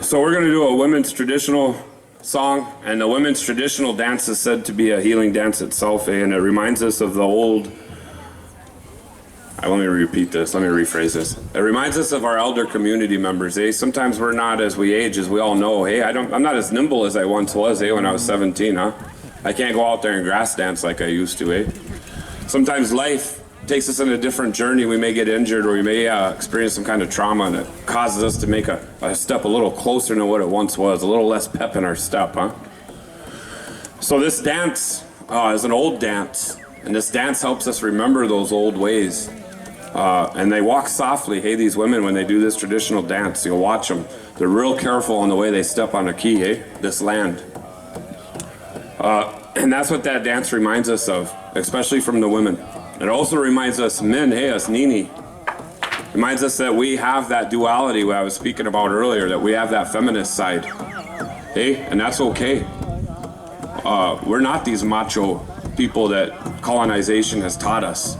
So we're going to do a women's traditional song, and the women's traditional dance is said to be a healing dance itself, and it reminds us of the old... Let me repeat this, let me rephrase this. It reminds us of our elder community members, eh? Sometimes we're not, as we age, as we all know, hey, I'm not as nimble as I once was, eh, when I was 17, huh? I can't go out there and grass dance like I used to, eh? Sometimes life takes us on a different journey. We may get injured, or we may experience some kind of trauma, and it causes us to make a step a little closer than what it once was, a little less pep in our step, huh? So this dance is an old dance, and this dance helps us remember those old ways. And they walk softly, hey, these women, when they do this traditional dance, you'll watch them. They're real careful in the way they step on a key, hey, this land. And that's what that dance reminds us of, especially from the women. It also reminds us men, hey, us Nini. Reminds us that we have that duality I was speaking about earlier, that we have that feminist side. Hey, and that's okay. We're not these macho people that colonization has taught us.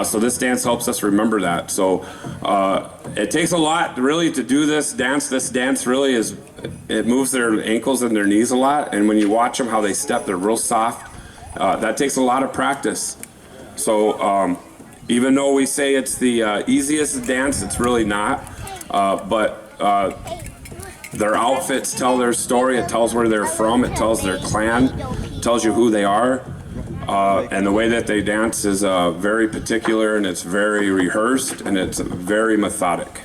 So this dance helps us remember that. So it takes a lot really to do this dance. This dance really it moves their ankles and their knees a lot. And when you watch them, how they step, they're real soft. That takes a lot of practice. So even though we say it's the easiest dance, it's really not. But their outfits tell their story. It tells where they're from. It tells their clan. It tells you who they are. And the way that they dance is very particular, and it's very rehearsed, and it's very methodic.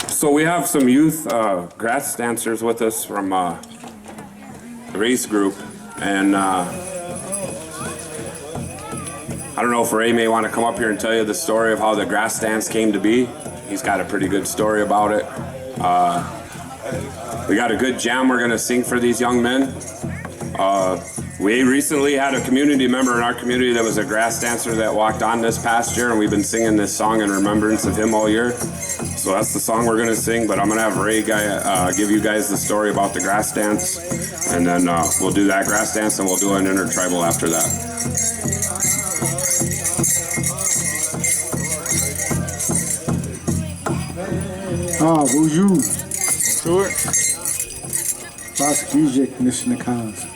So we have some youth grass dancers with us from the race group, and I don't know if Ray may want to come up here and tell you the story of how the grass dance came to be. He's got a pretty good story about it. We got a good jam we're going to sing for these young men. We recently had a community member in our community that was a grass dancer that walked on this past year, and we've been singing this song in remembrance of him all year. So that's the song we're going to sing, but I'm going to have Ray give you guys the story about the grass dance, and then we'll do that grass dance, and we'll do an intertribal after that. Ah, bonjour. Sure. Baskijik Nishnakaz.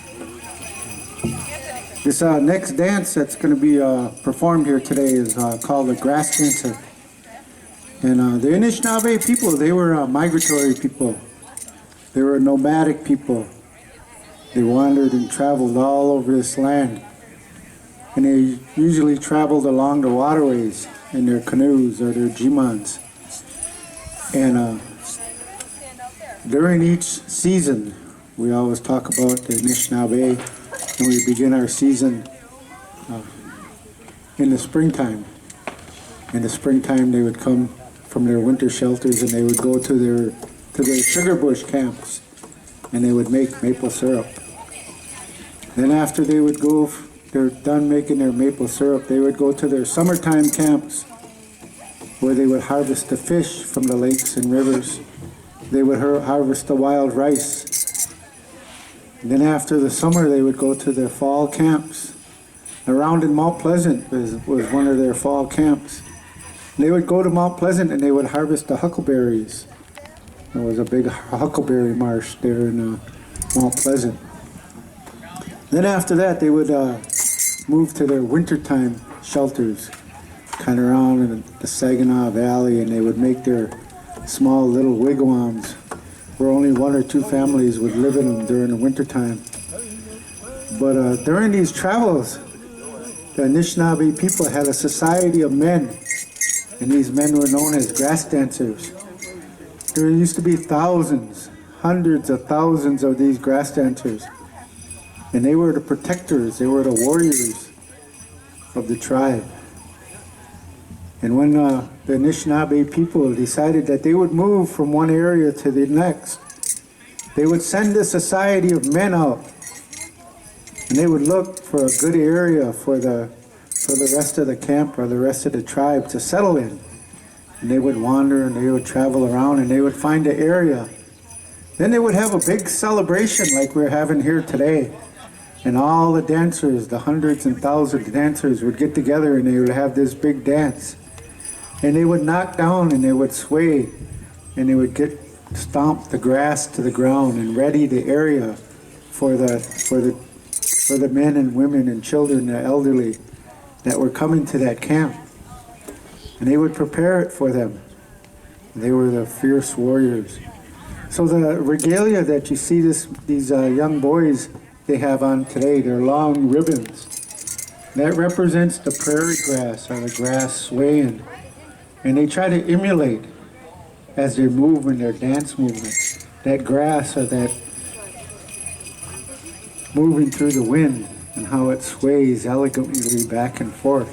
This next dance that's going to be performed here today is called the grass dancer. And the Anishinaabe people, they were migratory people. They were nomadic people. They wandered and traveled all over this land. And they usually traveled along the waterways in their canoes or their jimans. And during each season, we always talk about the Anishinaabe, and we begin our season in the springtime. In the springtime, they would come from their winter shelters and they would go to their sugar bush camps, and they would make maple syrup. Then after they're done making their maple syrup, they would go to their summertime camps where they would harvest the fish from the lakes and rivers. They would harvest the wild rice. And then after the summer, they would go to their fall camps. Around in Mount Pleasant was one of their fall camps. And they would go to Mount Pleasant and they would harvest the huckleberries. There was a big huckleberry marsh there in Mount Pleasant. Then after that, they would move to their wintertime shelters, kind of around in the Saginaw Valley, and they would make their small little wigwams where only one or two families would live in them during the wintertime. But during these travels, the Anishinaabe people had a society of men, and these men were known as grass dancers. There used to be thousands, hundreds of thousands of these grass dancers, and they were the protectors, they were the warriors of the tribe. And when the Anishinaabe people decided that they would move from one area to the next, they would send a society of men out, and they would look for a good area for the rest of the camp or the rest of the tribe to settle in. And they would wander and they would travel around and they would find an area. Then they would have a big celebration like we're having here today. And all the dancers, the hundreds and thousands of dancers would get together and they would have this big dance. And they would knock down and they would sway and they would stomp the grass to the ground and ready the area for the men and women and children, the elderly that were coming to that camp. And they would prepare it for them. They were the fierce warriors. So the regalia that you see these young boys they have on today, they're long ribbons. That represents the prairie grass or the grass swaying. And they try to emulate, as they move in their dance movement, that grass or that moving through the wind and how it sways elegantly back and forth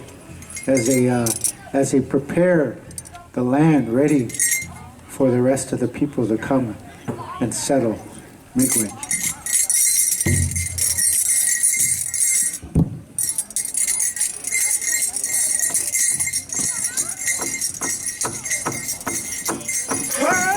as they prepare the land ready for the rest of the people to come and settle Miigwech. Hey,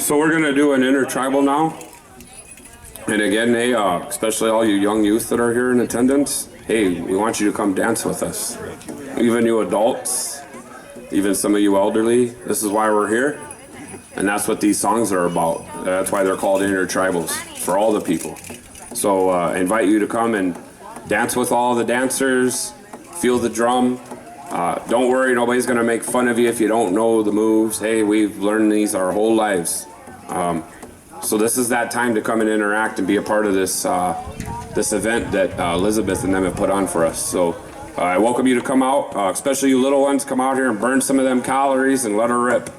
So we're gonna do an intertribal now. And again, hey, especially all you young youth that are here in attendance, hey, we want you to come dance with us. Even you adults, even some of you elderly, this is why we're here. And that's what these songs are about. That's why they're called intertribals, for all the people. So I invite you to come and dance with all the dancers, feel the drum. Don't worry, nobody's gonna make fun of you if you don't know the moves. Hey, we've learned these our whole lives. So this is that time to come and interact and be a part of this this event that Elizabeth and them have put on for us. So I welcome you to come out, especially you little ones. Come out here and burn some of them calories and let her rip.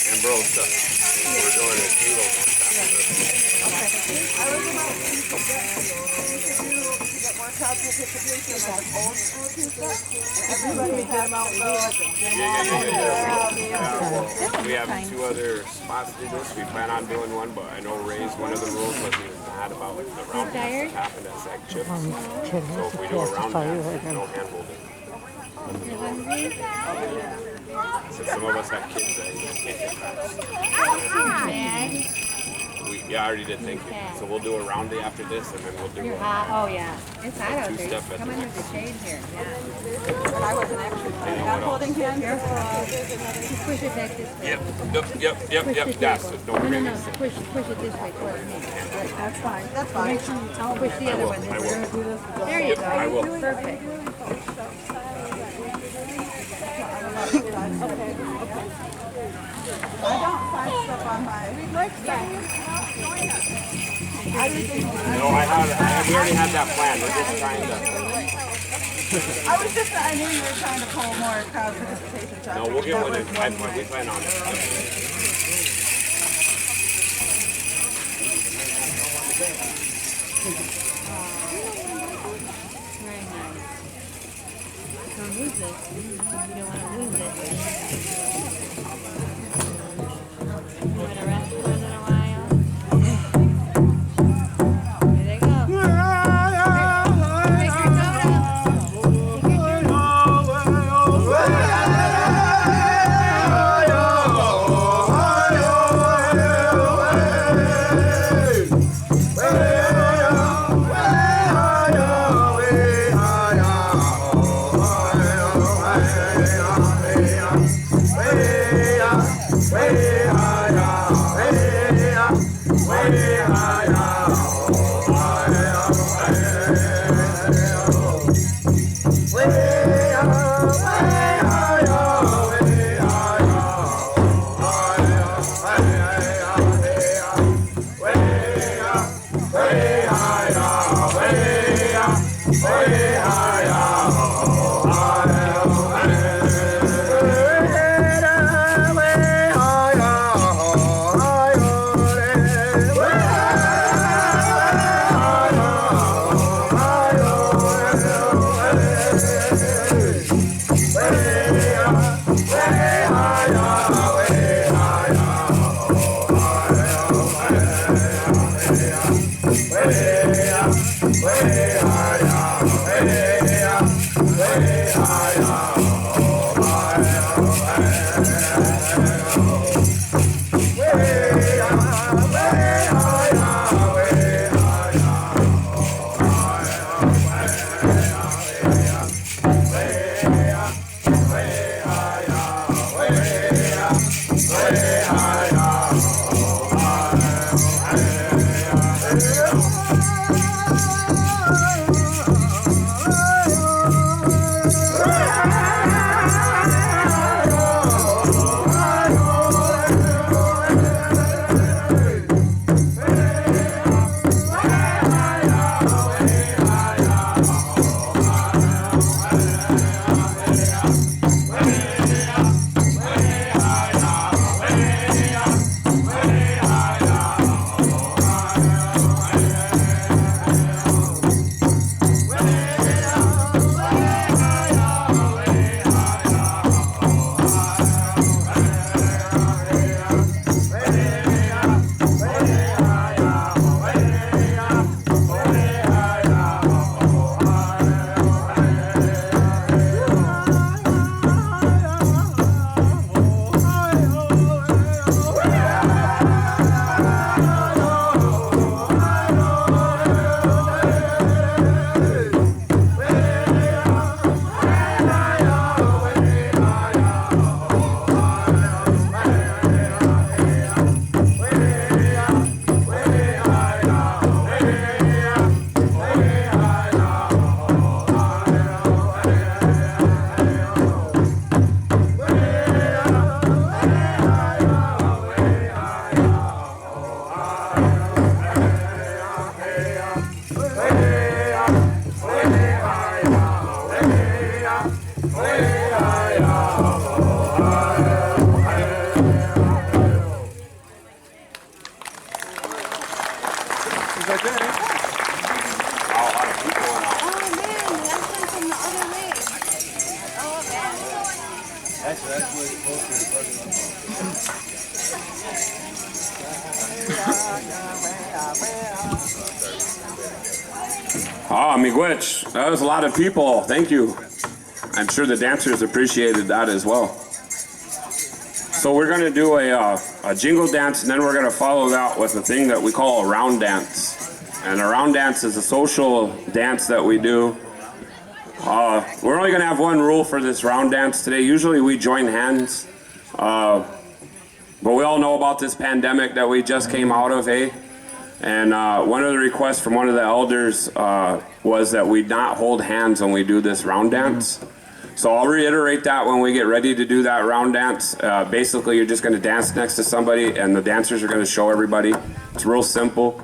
And bro, stuff. We're doing a kilo. We have 2 other spots to do this. We plan on doing one, but I know Ray's one of the rules was he was mad about the round that happened at Sack Chips. So if we do a round dance, no hand holding. Since some of us have kids that can't get past. Yeah, I already did, thank you. So we'll do a round day after this, and then we'll do a Oh, yeah. It's hot out there. two-step at Come the under next. the shade here. Yeah. But I wasn't actually holding hands. Careful. Push it back this way. Yep. That's it. Don't No, worry. no. Push it this way towards me. That's fine. That's fine. Push the other one. I will. There you go. I will. Perfect. I don't find stuff on my. No, we already had that plan. We're just trying to. I knew you were trying to pull more crowd participation. No, we'll get one in. We plan on it. Very nice. Don't lose it. You don't want to lose it. You want to rest for a little while? Here they go. Make your totem. Take your Oh, Ah, miigwech. That was a lot of people. Thank you. I'm sure the dancers appreciated that as well. So we're going to do a jingle dance, and then we're going to follow that with a thing that we call a round dance. And a round dance is a social dance that we do. We're only going to have one rule for this round dance today. Usually we join hands. But we all know about this pandemic that we just came out of, eh? And one of the requests from one of the elders was that we not hold hands when we do this round dance. So I'll reiterate that when we get ready to do that round dance. Basically, you're just going to dance next to somebody, and the dancers are going to show everybody. It's real simple.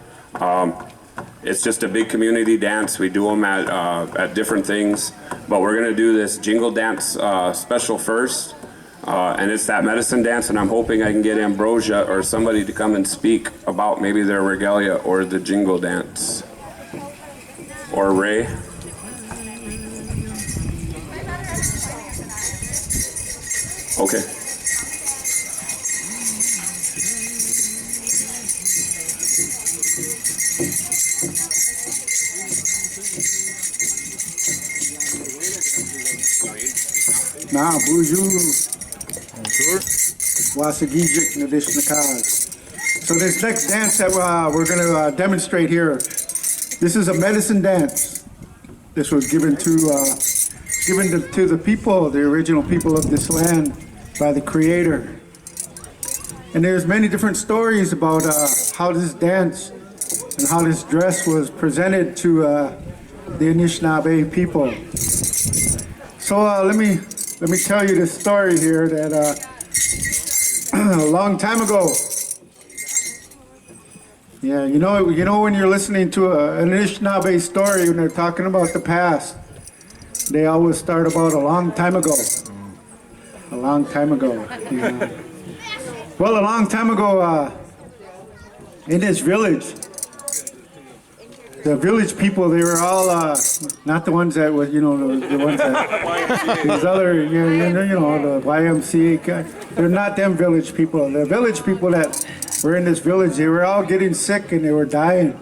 It's just a big community dance. We do them at different things. But we're going to do this jingle dance special first. And it's that medicine dance, and I'm hoping I can get Ambrosia or somebody to come and speak about maybe their regalia or the jingle dance. Or Ray. Okay. Nah, bonjour. Wasagijik Nadishnakaz. So this next dance that we're going to demonstrate here, this is a medicine dance. This was given to the people, the original people of this land, by the Creator. And there's many different stories about how this dance and how this dress was presented to the Anishinaabe people. So let me tell you this story here that a long time ago. Yeah, you know when you're listening to an Anishinaabe story, when they're talking about the past, they always start about a long time ago. A long time ago. Yeah. Well, a long time ago, in this village, the village people, they were all not the ones that was, the ones that these other, the YMCA guys. They're not them village people. The village people that were in this village, they were all getting sick and they were dying.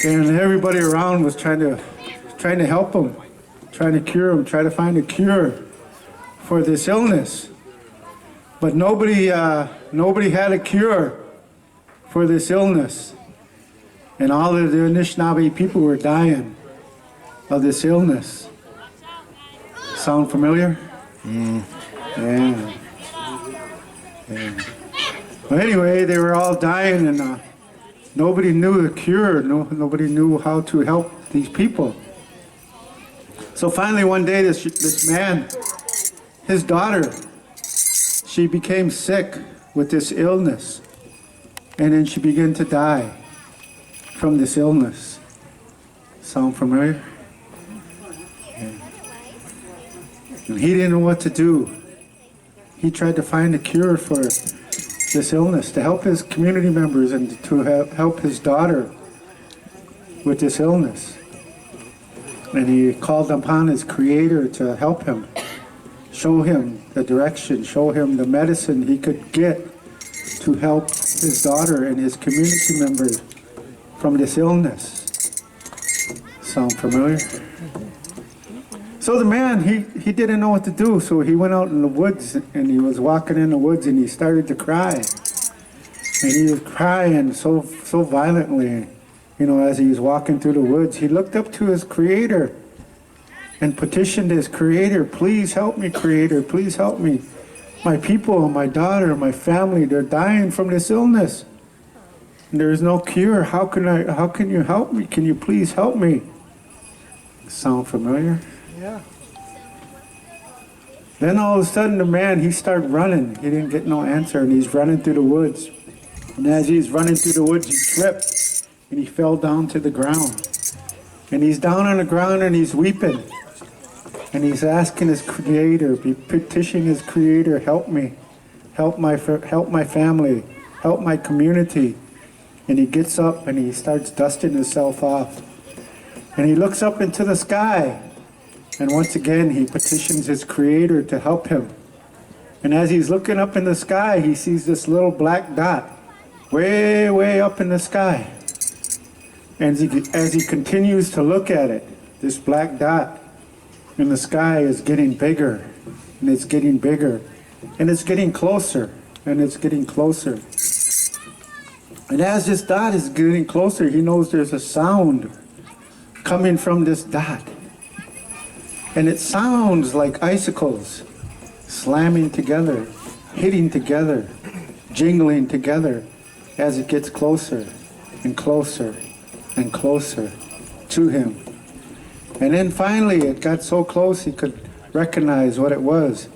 And everybody around was trying to help them, trying to cure them, trying to find a cure for this illness. But nobody had a cure for this illness. And all of the Anishinaabe people were dying of this illness. Sound familiar? Yeah. Well, anyway, they were all dying, and nobody knew the cure. Nobody knew how to help these people. So finally, one day, this man, his daughter, she became sick with this illness, and then she began to die from this illness. Sound familiar? Yeah. And he didn't know what to do. He tried to find a cure for this illness, to help his community members and to help his daughter with this illness. And he called upon his Creator to help him, show him the direction, show him the medicine he could get to help his daughter and his community members from this illness. Sound familiar? So the man, he didn't know what to do, so he went out in the woods, and he was walking in the woods, and he started to cry. And he was crying so violently, as he was walking through the woods. He looked up to his Creator and petitioned his Creator, "Please help me, Creator, please help me. My people, my daughter, my family, they're dying from this illness. And there is no cure. How can you help me? Can you please help me?" Sound familiar? Yeah. Then all of a sudden the man, he started running. He didn't get no answer, and he's running through the woods. And as he's running through the woods, he tripped, and he fell down to the ground. And he's down on the ground, and he's weeping. And he's asking his Creator, petitioning his Creator, "Help me, help my family, help my community." And he gets up and he starts dusting himself off. And he looks up into the sky, And once again, he petitions his creator to help him. And as he's looking up in the sky, he sees this little black dot way, way up in the sky. And as he continues to look at it, this black dot in the sky is getting bigger, and it's getting bigger, and it's getting closer, and it's getting closer. And as this dot is getting closer, he knows there's a sound coming from this dot. And it sounds like icicles slamming together, hitting together, jingling together as it gets closer and closer and closer to him. And then finally it got so close he could recognize what it was.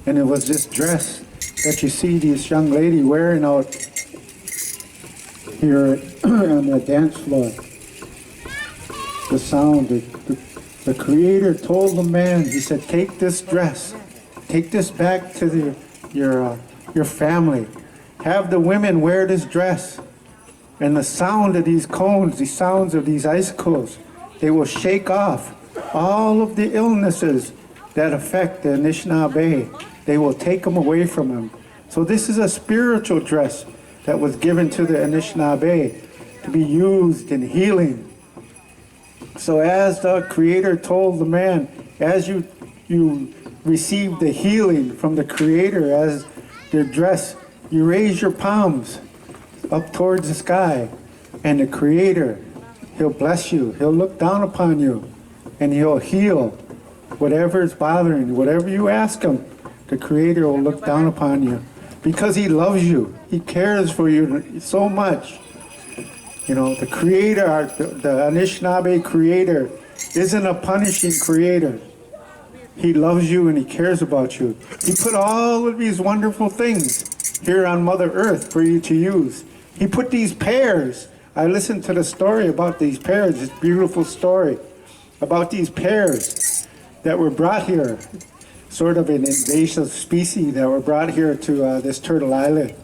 And it was this dress that you see this young lady wearing out here on the dance floor. The sound, the creator told the man, he said, take this dress, take this back to your family. Have the women wear this dress. And the sound of these cones, the sounds of these icicles, they will shake off all of the illnesses that affect the Anishinaabe. They will take them away from them. So this is a spiritual dress that was given to the Anishinaabe to be used in healing. So as the Creator told the man, as you receive the healing from the Creator as your dress, you raise your palms up towards the sky, and the Creator, He'll bless you. He'll look down upon you, and He'll heal whatever is bothering you. Whatever you ask Him, the Creator will look down upon you because He loves you. He cares for you so much. You know, the Creator, the Anishinaabe Creator, isn't a punishing Creator. He loves you and He cares about you. He put all of these wonderful things here on Mother Earth for you to use. He put these pears. I listened to the story about these pears, this beautiful story about these pears that were brought here, sort of an invasive species that were brought here to this Turtle Island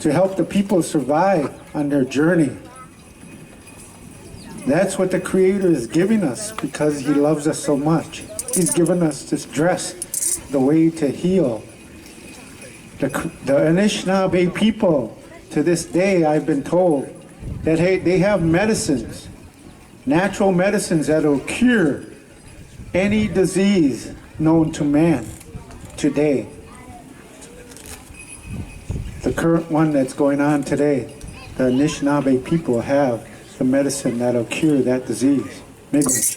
to help the people survive on their journey. That's what the Creator is giving us because He loves us so much. He's given us this dress, the way to heal. The Anishinaabe people, to this day, I've been told that they have medicines, natural medicines that will cure any disease known to man today. The current one that's going on today, the Anishinaabe people have the medicine that'll cure that disease. Miigwech.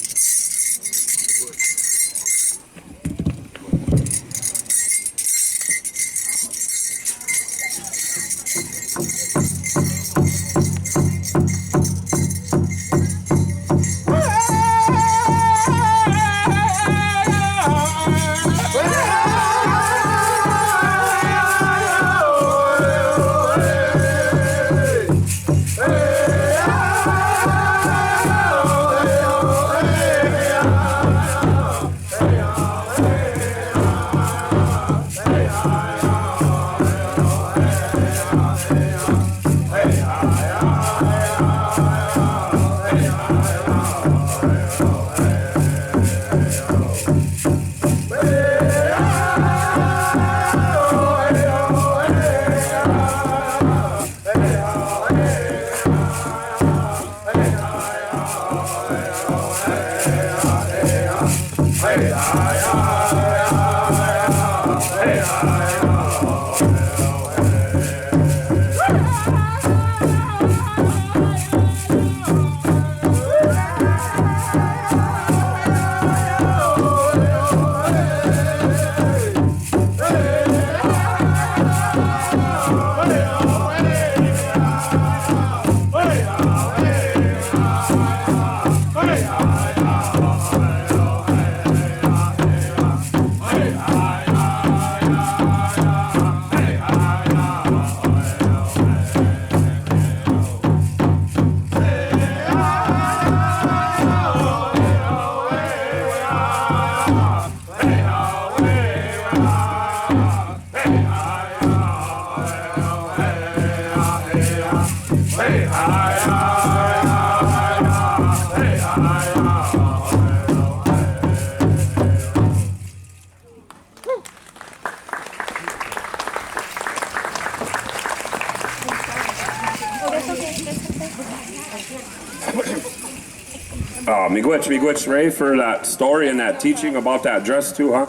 Miigwech, Ray, for that story and that teaching about that dress too, huh?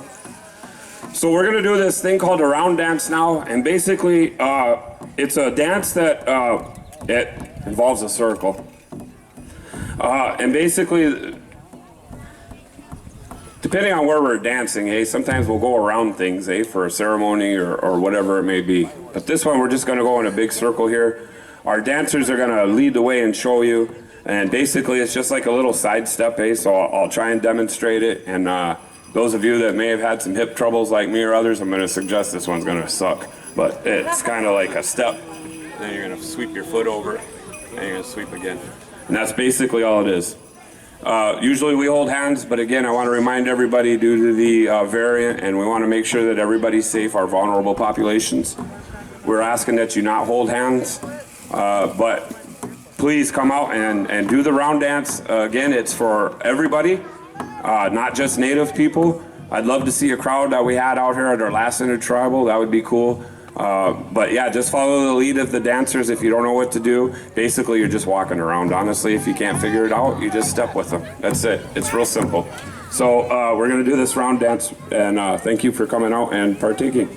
So we're gonna do this thing called a round dance now, and basically, it's a dance that it involves a circle. And basically, depending on where we're dancing, sometimes we'll go around things, for a ceremony or whatever it may be. But this one, we're just gonna go in a big circle here. Our dancers are gonna lead the way and show you. And basically, it's just like a little side step, so I'll try and demonstrate it. And those of you that may have had some hip troubles like me or others, I'm gonna suggest this one's gonna suck. But it's kind of like a step. Then you're gonna sweep your foot over, and you're gonna sweep again. And that's basically all it is. Usually we hold hands, but again, I want to remind everybody due to the variant, and we want to make sure that everybody's safe, our vulnerable populations. We're asking that you not hold hands, but please come out and do the round dance. Again, it's for everybody, not just Native people. I'd love to see a crowd that we had out here at our last intertribal. That would be cool. But yeah, just follow the lead of the dancers. If you don't know what to do, basically you're just walking around. Honestly, if you can't figure it out, you just step with them. That's it. It's real simple. So we're gonna do this round dance, and thank you for coming out and partaking.